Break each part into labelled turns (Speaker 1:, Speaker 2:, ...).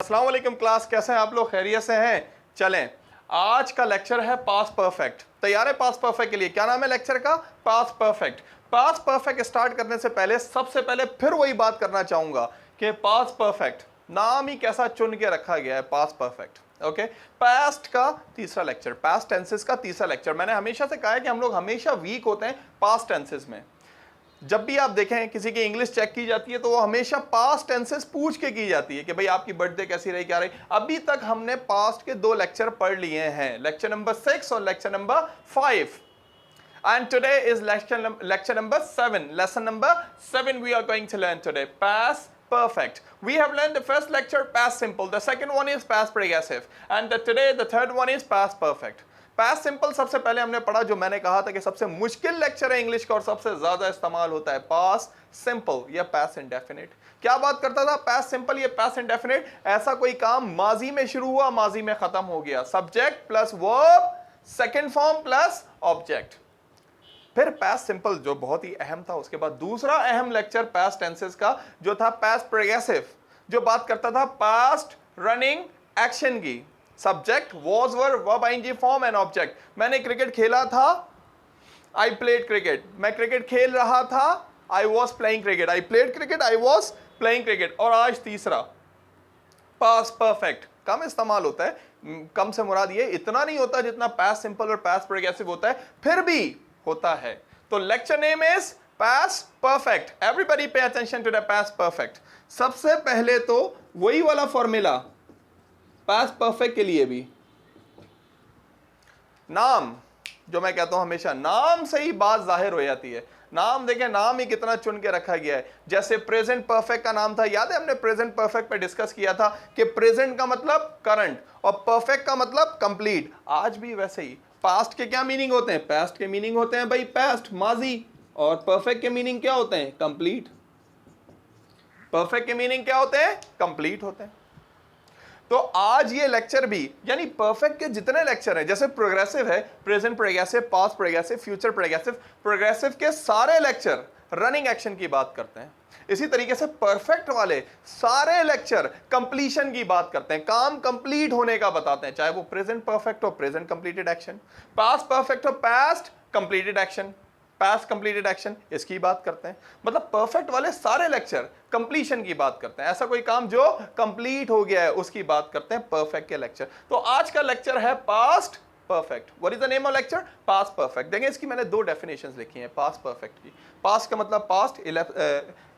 Speaker 1: अस्सलाम वालेकुम क्लास, कैसे हैं आप लोग? खैरियत से हैं? चलें, आज का लेक्चर है पास्ट परफेक्ट। तैयार है पास्ट परफेक्ट के लिए? क्या नाम है लेक्चर का? Past perfect. Past perfect start करने से पहले सबसे पहले फिर वही बात करना चाहूंगा कि पास्ट परफेक्ट नाम ही कैसा चुन के रखा गया है, पास्ट परफेक्ट। ओके, पास्ट का तीसरा लेक्चर, पास्ट टेंसेस का तीसरा लेक्चर। मैंने हमेशा से कहा है कि हम लोग हमेशा वीक होते हैं पास्ट टेंसेस में। जब भी आप देखें किसी की इंग्लिश चेक की जाती है तो वो हमेशा पास्ट टेंसेस पूछ के की जाती है कि भाई आपकी बर्थडे कैसी रही, क्या रही। अभी तक हमने पास्ट के 2 लेक्चर पढ़ लिए हैं, लेक्चर नंबर 6 और lecture number 5, and today is lecture number 7. Lesson number 7 we are going to learn today, past perfect. We have learned the first lecture past simple, the second one is past progressive, and today the third one is past perfect. Past simple सबसे पहले हमने पढ़ा, जो मैंने कहा था कि सबसे मुश्किल लेक्चर है इंग्लिश का और सबसे ज्यादा इस्तेमाल होता है पास्ट सिंपल या पास्ट इंडेफिनिट। क्या बात करता था? पास्ट सिंपल या पास्ट इंडेफिनिट, ऐसा कोई काम माजी में शुरू हुआ, माजी में खत्म हो गया, subject plus verb, second form plus object. फिर पास्ट सिंपल जो बहुत ही अहम था, उसके बाद दूसरा अहम लेक्चर पास्ट टेंसेस का जो था पास्ट प्रोग्रेसिव, जो बात करता था पास्ट रनिंग एक्शन की, सब्जेक्ट वॉज वर verb ING form and object. मैंने क्रिकेट खेला था, आई प्लेड क्रिकेट। मैं क्रिकेट खेल रहा था, I was playing cricket. I played cricket, I was playing cricket. और आज तीसरा पास्ट परफेक्ट, कम इस्तेमाल होता है, कम से मुराद ये इतना नहीं होता जितना पास्ट सिंपल और पास्ट प्रोग्रेसिव होता है, फिर भी होता है। तो lecture name is past perfect. Everybody pay attention to the past perfect. सबसे पहले तो वही वाला फॉर्मूला पास्ट परफेक्ट के लिए भी, नाम, जो मैं कहता हूं हमेशा नाम से ही बात जाहिर हो जाती है। नाम देखें, नाम ही कितना चुन के रखा गया है। जैसे प्रेजेंट परफेक्ट का नाम था, याद है हमने प्रेजेंट परफेक्ट पे डिस्कस किया था कि प्रेजेंट का मतलब करंट और परफेक्ट का मतलब कंप्लीट। आज भी वैसे ही पास्ट के क्या मीनिंग होते हैं? पास्ट के मीनिंग होते हैं भाई पास्ट, माजी, और परफेक्ट के मीनिंग क्या होते हैं? कंप्लीट। परफेक्ट के मीनिंग क्या होते हैं? कंप्लीट होते हैं। तो आज ये लेक्चर भी, यानी परफेक्ट के जितने लेक्चर हैं, जैसे प्रोग्रेसिव है, present progressive, past progressive, future progressive, progressive के सारे लेक्चर रनिंग एक्शन की बात करते हैं। इसी तरीके से परफेक्ट वाले सारे लेक्चर कंप्लीशन की बात करते हैं, काम कंप्लीट होने का बताते हैं, चाहे वो प्रेजेंट परफेक्ट हो, present completed action, past perfect हो, past completed action, past completed action, इसकी बात करते हैं। मतलब परफेक्ट वाले सारे लेक्चर कंप्लीशन की बात करते हैं, ऐसा कोई काम जो कंप्लीट हो गया है उसकी बात करते हैं परफेक्ट के लेक्चर। तो आज का लेक्चर है past perfect. What is the name of lecture? Past perfect. देखें, इसकी मैंने 2 डेफिनेशंस लिखी हैं पास्ट परफेक्ट की। पास्ट का मतलब पास्ट,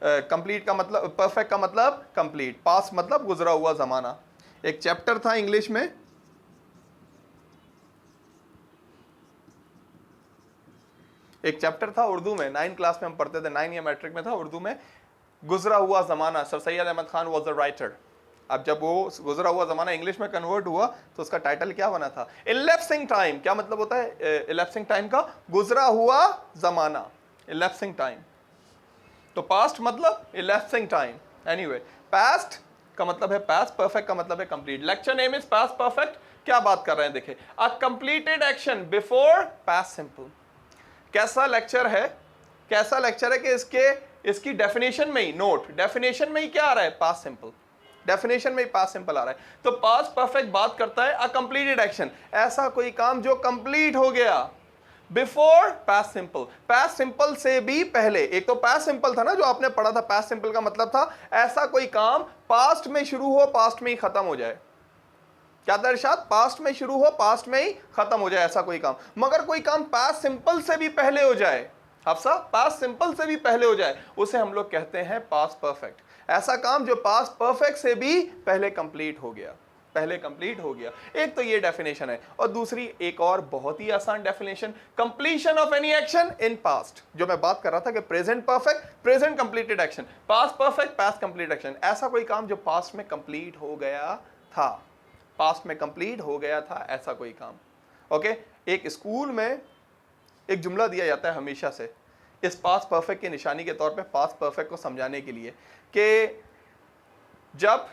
Speaker 1: कंप्लीट का मतलब, परफेक्ट का मतलब कंप्लीट। पास्ट मतलब गुजरा हुआ जमाना। एक चैप्टर था इंग्लिश में, एक चैप्टर था उर्दू में, 9 क्लास में हम पढ़ते थे, 9 या मैट्रिक में था, उर्दू में, गुजरा हुआ जमाना। Sir Syed Ahmed Khan was the writer. अब जब वो गुजरा हुआ जमाना इंग्लिश में कन्वर्ट हुआ तो उसका टाइटल क्या बना था? इलेप्सिंग टाइम। क्या मतलब होता है इलेप्सिंग टाइम का? गुजरा हुआ जमाना, इलेप्सिंग टाइम। तो पास्ट मतलब इलेप्सिंग टाइम। एनीवे, पास्ट का मतलब है पास्ट, परफेक्ट का मतलब है complete. Lecture name is past perfect. क्या बात कर रहे हैं? देखिए, a completed action before past simple. कैसा लेक्चर है, कैसा लेक्चर है कि इसकी डेफिनेशन में ही, नोट, डेफिनेशन में ही क्या आ रहा है? Past simple. डेफिनेशन में ही पास्ट सिंपल आ रहा है। तो पास्ट परफेक्ट बात करता है अ कंप्लीटेड एक्शन, ऐसा कोई काम जो कंप्लीट हो गया before past simple, past simple से भी पहले। एक तो पास्ट सिंपल था ना जो आपने पढ़ा था, पास्ट सिंपल का मतलब था ऐसा कोई काम पास्ट में शुरू हो, पास्ट में ही खत्म हो जाए। क्या था इरशाद? पास्ट में शुरू हो, पास्ट में ही खत्म हो जाए, ऐसा कोई काम। मगर कोई काम पास्ट सिंपल से भी पहले हो जाए, हफ्सा, पास्ट सिंपल से भी पहले हो जाए, उसे हम लोग कहते हैं पास्ट परफेक्ट। ऐसा काम जो पास्ट परफेक्ट से भी पहले कंप्लीट हो गया, पहले कंप्लीट हो गया। एक तो ये डेफिनेशन है, और दूसरी एक और बहुत ही आसान definition, completion of any action in past. जो मैं बात कर रहा था कि present perfect, present completed action, past perfect, past complete action, ऐसा कोई काम जो पास्ट में कंप्लीट हो गया था, पास्ट में कंप्लीट हो गया था, ऐसा कोई काम। ओके, एक स्कूल में एक जुमला दिया जाता है हमेशा से इस पास्ट परफेक्ट की निशानी के तौर पे, पास्ट परफेक्ट को समझाने के लिए, कि जब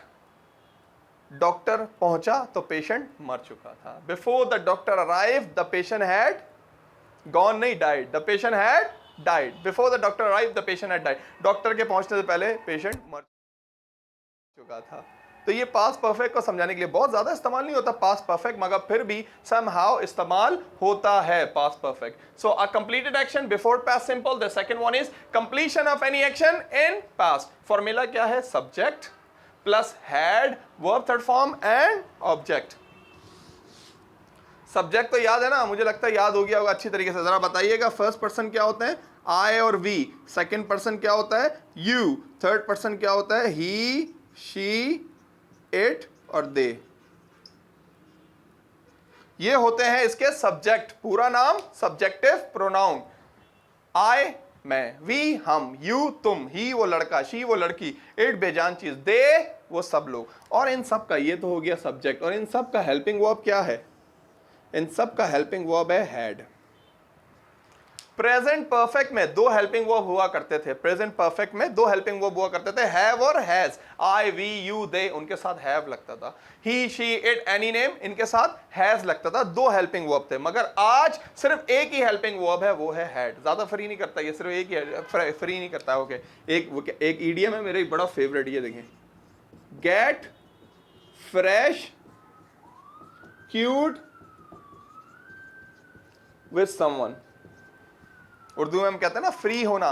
Speaker 1: डॉक्टर पहुंचा तो पेशेंट मर चुका था। Before the doctor arrive the patient had gone, नहीं died, the patient had died. Before the doctor arrive the patient had died. Doctor के पहुंचने से पहले पेशेंट मर चुका था। तो ये पास्ट परफेक्ट को समझाने के लिए बहुत ज्यादा इस्तेमाल नहीं होता पास्ट परफेक्ट, मगर फिर भी समहाउ इस्तेमाल होता है past perfect. So a completed action before past simple. The second one is completion of any action in past. Formula क्या है? Subject plus had, verb third form and object. Subject तो याद है ना, मुझे लगता है याद हो गया होगा अच्छी तरीके से। जरा बताइएगा फर्स्ट पर्सन क्या होते हैं? आई और वी। सेकंड पर्सन क्या होता है? यू। थर्ड पर्सन क्या होता है? ही, शी, इट और दे। ये होते हैं इसके सब्जेक्ट। पूरा नाम सब्जेक्टिव प्रोनाउन। आई मैं, वी हम, यू तुम, ही वो लड़का, शी वो लड़की, इट बेजान चीज, दे वो सब लोग। और इन सब का ये तो हो गया सब्जेक्ट। और इन सब का हेल्पिंग वर्ब क्या है? इन सब का हेल्पिंग वर्ब है हैड। प्रेजेंट परफेक्ट में दो हेल्पिंग वर्ब हुआ करते थे। प्रेजेंट परफेक्ट में दो हेल्पिंग वर्ब हुआ करते थे, हैव और हैज। आई, वी, यू, दे, उनके साथ हैव लगता था। ही, शी, इट, एनी नेम, इनके साथ हैज लगता था। दो हेल्पिंग वर्ब थे। मगर आज सिर्फ एक ही हेल्पिंग वर्ब है, वो है हैड। ज्यादा फ्री नहीं करता ये, सिर्फ एक ही फ्री नहीं करता। ओके, एक ईडियम है मेरे बड़ा फेवरेट, ये देखें, gate fresh cute with someone. Urdu में हम कहते हैं ना फ्री होना।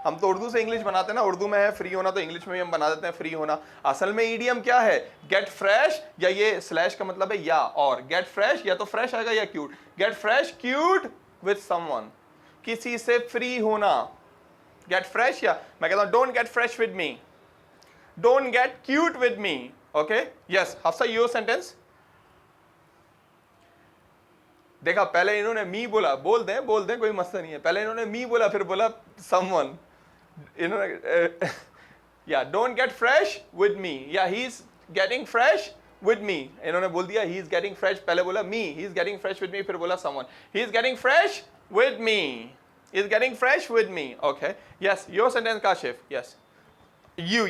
Speaker 1: हम तो उर्दू से इंग्लिश बनाते हैं ना, उर्दू में है फ्री होना, तो इंग्लिश में भी हम बना देते हैं फ्री होना। असल में ईडियम क्या है? गेट फ्रेश, या ये स्लैश का मतलब है या और। गेट फ्रेश या तो फ्रेश आएगा या cute. Gate fresh cute with someone, किसी से फ्री होना। गेट फ्रेश, या मैं कहता हूं don't get fresh with me, don't get cute with me. Okay, yes Hafsa, your sentence. देखा, पहले इन्होंने मी बोला, बोल दें कोई मसला नहीं है। पहले इन्होंने मी बोला, फिर बोला समवन। इन्होंने या don't get fresh with me, या he is getting fresh with me. इन्होंने बोल दिया ही इज गेटिंग फ्रेश, पहले बोला me, he is getting fresh with me, फिर बोला someone. He is getting fresh with me, is getting fresh with me. Okay, yes your sentence Kashif. Yes you,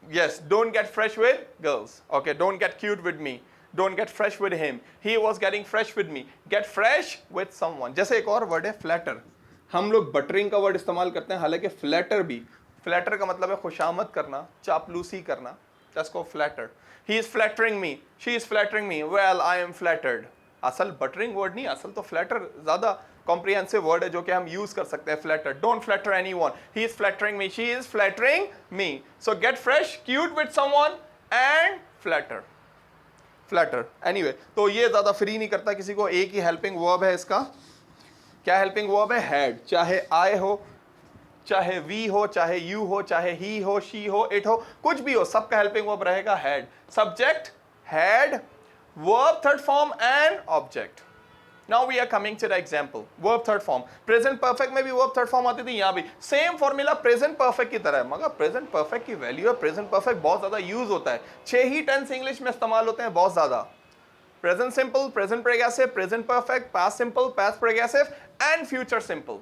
Speaker 1: yes, don't get fresh with girls. Okay, don't get cute with me, don't get fresh with him, he was getting fresh with me. Get fresh with someone. जैसे एक और word है flatter. हम लोग buttering का word इस्तेमाल करते हैं, हालांकि फ्लैटर भी, फ्लैटर का मतलब है खुशामद करना, चापलूसी करना। That's called flatter. He is flattering me, she is flattering me, well I am flattered. असल बटरिंग वर्ड नहीं, असल तो फ्लैटर ज्यादा कॉम्प्रिहेंसिव वर्ड है जो कि हम यूज कर सकते हैं। Flatter, don't flatter anyone, he is flattering me, she is flattering me. So get fresh cute with someone and flatter, flatter. Anyway, तो ये ज्यादा फ्री नहीं करता किसी को। एक ही हेल्पिंग वर्ब है इसका। क्या हेल्पिंग वर्ब है? हैड। चाहे आई हो, चाहे वी हो, चाहे यू हो, चाहे ही हो, शी हो, इट हो, कुछ भी हो, सबका हेल्पिंग वर्ब रहेगा had. Subject had, verb third form and object. Now we are coming to the example. Verb third form. Present perfect में भी verb third form आती थी, यहाँ भी सेम फॉर्मूला present perfect की तरह है। मगर present perfect की वैल्यू है, present perfect बहुत ज्यादा यूज होता है। 6 ही टेंस इंग्लिश में इस्तेमाल होते हैं बहुत ज्यादा। present simple, present progressive, present perfect, past simple, past progressive and future simple।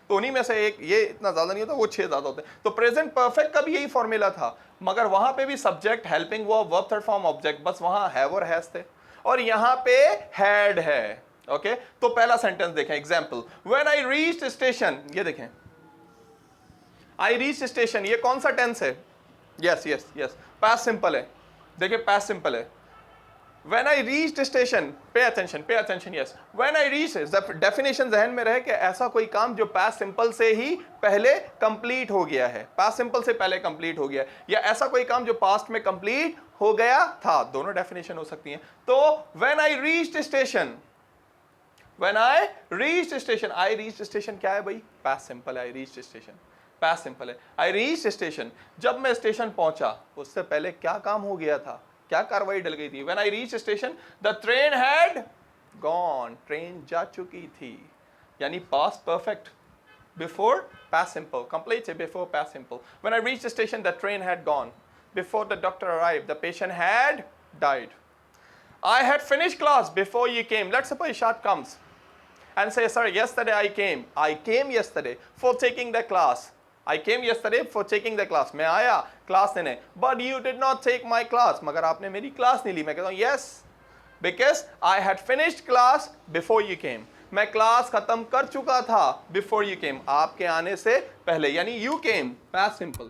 Speaker 1: तो उन्हीं में से एक, ये इतना ज्यादा नहीं होता, वो 6 ज्यादा होते हैं। तो प्रेजेंट परफेक्ट का भी यही फॉर्मूला था, मगर वहां पे भी subject, helping verb, verb third form, object, बस वहां हैव और हैज थे, और यहां पे हैड है। ओके, तो पहला सेंटेंस देखें, example, when I reached station. ये देखें, आई रीच्ड स्टेशन, ये कौन सा टेंस है? Yes yes yes, past simple है। देखिए पास्ट सिंपल है। When I reached station, pay attention, yes. When I reached, definition जहन में रहे कि ऐसा कोई काम जो past simple से ही पहले complete हो गया है, past simple से पहले complete हो गया है, या ऐसा कोई काम जो past में complete हो गया था, दोनों definition हो सकती हैं। तो when I reached station, when I reached station, I reached station क्या है भाई? past simple है, I reached station, past simple है। I reached station, जब मैं स्टेशन पहुंचा, उससे पहले क्या काम हो गया था, क्या कार्रवाई डल गई थी? When I reached station, the train had gone, train जा चुकी थी, यानी past perfect, before past simple, complete से before past simple। When I reached the station, the train had gone, before the doctor arrived, the patient had died। I had finished class before you came। Let's suppose Ishad comes and say, sir, yesterday I came yesterday for taking the class। I came yesterday for taking the class। मैं आया class लेने, but you did not take my class। मगर आपने मेरी class नहीं ली। मैं कहता हूँ yes, because I had finished class before you came। मैं क्लास खत्म कर चुका था before you came, आपके आने से पहले, यानी you came, past simple।